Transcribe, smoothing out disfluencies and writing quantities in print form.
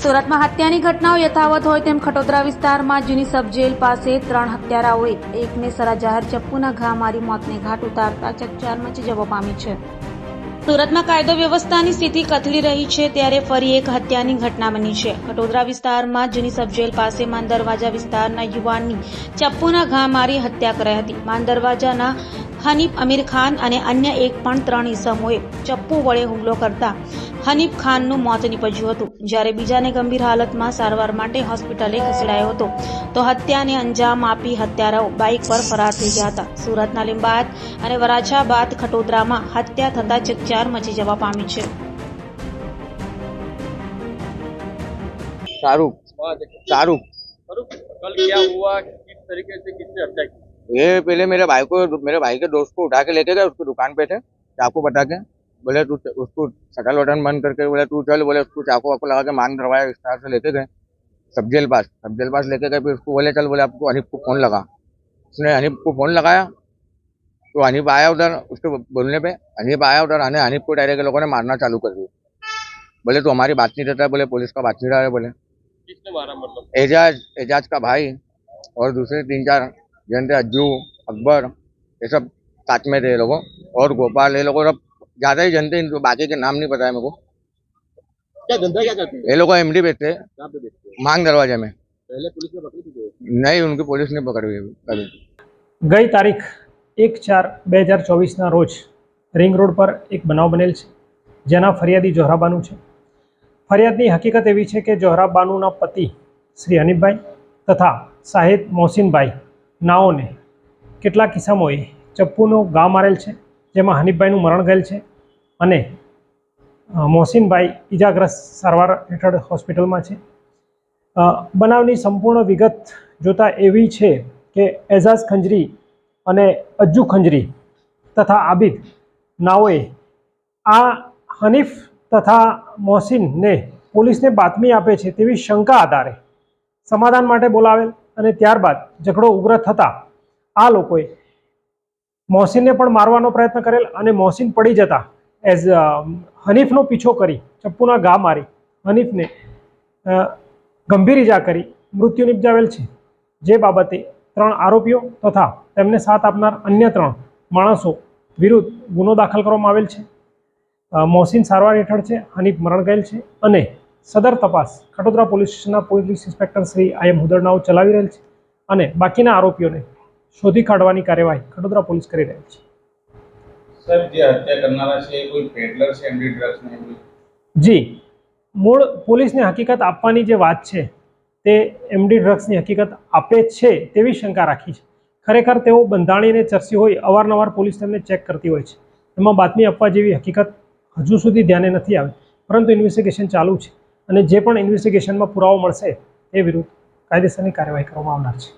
સુરતમાં હત્યાની ઘટનાઓ યથાવત હોય તેમ ખટોદરા વિસ્તારમાં જૂની સબ જેલ પાસે 3 હત્યારાઓએ એકને સરા જાહેર ચપ્પુના ઘા મારી મોતને ઘાટ ઉતારતા ચકચાર મચી જવા પામી છે। સુરતમાં કાયદો વ્યવસ્થાની સ્થિતિ કથળી રહી છે ત્યારે ફરી એક હત્યાની ઘટના બની છે। ખટોદરા વિસ્તારમાં જૂની સબ જેલ પાસે માન દરવાજા વિસ્તારના યુવાનની ચપ્પુના ઘા મારી હત્યા કરાઈ હતી। માન દરવાજાના હનીફ અમીર ખાન અને અન્ય એક પણ 3 ઈસમોએ ચપ્પુ વડે હુમલો કરતા હનીફ ખાનનું મોત નીપજ્યું હતું, જ્યારે બીજાને ગંભીર હાલતમાં સારવાર માટે હોસ્પિટલે ખસેડાયો હતો તો હત્યાને અંજામ આપી હત્યારાઓ બાઇક પર ફરાર થઈ ગયા હતા। સુરતના લીંબાયત અને વરાછા બાદ ખટોદરામાં હત્યા થતા ચકચાર મચી જવા પામી છે। शाहरुख शाहरुख कल क्या हुआ, किस तरीके से किसने हत्या की? ये पहले मेरे भाई के दोस्त को उठा के लेके गए, उसकी दुकान पे थे, चाकू बता के बोले तू उसको शटल बटन बंद करके बोले तू चल, बोले उसको चाकू वाकू लगा के मांग दरवाजा विस्तार से लेके गए सब जेल पास लेके गए। फिर उसको बोले चल, बोले आपको हनीफ को फोन लगा। उसने हनीफ को फोन लगाया तो हनीफ आया उधर, उसके बोलने पे हनीफ आया उधर, हनीफ को डायरेक्ट लोगों ने मारना चालू कर दिया। बोले तो हमारी बात नहीं रहता है, बोले पुलिस का बात नहीं रहा है। बोले किसने मारा? मतलब एजाज का भाई और दूसरे 3-4 जन थे, अज्जू अकबर, ये सब साथ में थे ये लोगों, और गोपाल, ये लोगों सब ज्यादा ही जन थे, इनको बाकी के नाम नहीं पता है मेरे को। क्या धंधा क्या करते हैं? ये लोग एमडी बेचते हैं, कहाँ पे बेचते हैं? मांग दरवाजे में। पहले पुलिस ने पकड़ी थी? नहीं, उनकी पुलिस ने पकड़ी हुई कभी। गई तारीख 1/4/2024 रोज रिंग रोड पर एक बनाव बनेल છે જેના ફરિયાદી જોહરાબાનુ છે। ફરિયાદની હકીકત એવી છે કે જોહરાબાનુના પતિ શ્રી હનીફભાઈ તથા સાહિદ મોહસિનભાઈ નાઓને કેટલાક કિસ્સાઓએ ચપ્પુનો ઘા મારેલ છે, જેમાં હનીફભાઈનું મરણ ગયેલ છે અને મોહસિનભાઈ ઇજાગ્રસ્ત સારવાર હેઠળ હોસ્પિટલમાં છે। બનાવની સંપૂર્ણ વિગત જોતા એવી છે કે એઝાઝ ખંજરી અને અજ્જુ ખંજરી તથા આબિદ નાઓએ આ હનીફ તથા મોહસિનને પોલીસને બાતમી આપે છે તેવી શંકા આધારે સમાધાન માટે બોલાવેલ અને ત્યારબાદ ઝઘડો ઉગ્ર થતાં આ લોકોએ મોહસિનને પણ મારવાનો પ્રયત્ન કરેલ અને મોહસિન પડી જતા હનીફનો પીછો કરી ચપ્પુના ઘા મારી હનીફને ગંભીર ઇજા કરી મૃત્યુ નિપજાવેલ છે। જે બાબતે 3 આરોપીઓ તથા તેમને સાથ આપનાર અન્ય 3 માણસો વિરુદ્ધ ગુનો દાખલ કરવામાં આવેલ છે। મોહસિન સારવાર હેઠળ છે, હનીફ મરણ ગયેલ છે અને સદર તપાસ ખટોદરા પોલીસ સ્ટેશનના પોલીસ ઇન્સ્પેક્ટર શ્રી આઈ.એમ. હુદરનાઓ ચલાવી રહેલ છે અને બાકીના આરોપીઓને શોધી કાઢવાની કાર્યવાહી ખટોદરા પોલીસ કરી રહેલ છે। સર, જે હત્યા કરનારા છે એ કોઈ પેડલર છે એમડી ડ્રગ્સની? જી, મૂળ પોલીસને હકીકત આપવાની જે વાત છે તે એમડી ડ્રગ્સની હકીકત આપે છે તેવી શંકા રાખી છે। ખરેખર તેઓ બંધાણીને ચર્ચી હોય, અવારનવાર પોલીસ તેમને ચેક કરતી હોય છે, એમાં બાતમી આપવા જેવી હકીકત હજુ સુધી ધ્યાને નથી આવી, પરંતુ ઇન્વેસ્ટિગેશન ચાલુ છે અને જે પણ ઇન્વેસ્ટિગેશનમાં પુરાવો મળશે તે વિરુદ્ધ કાયદેસરની કાર્યવાહી કરવામાં આવનાર છે।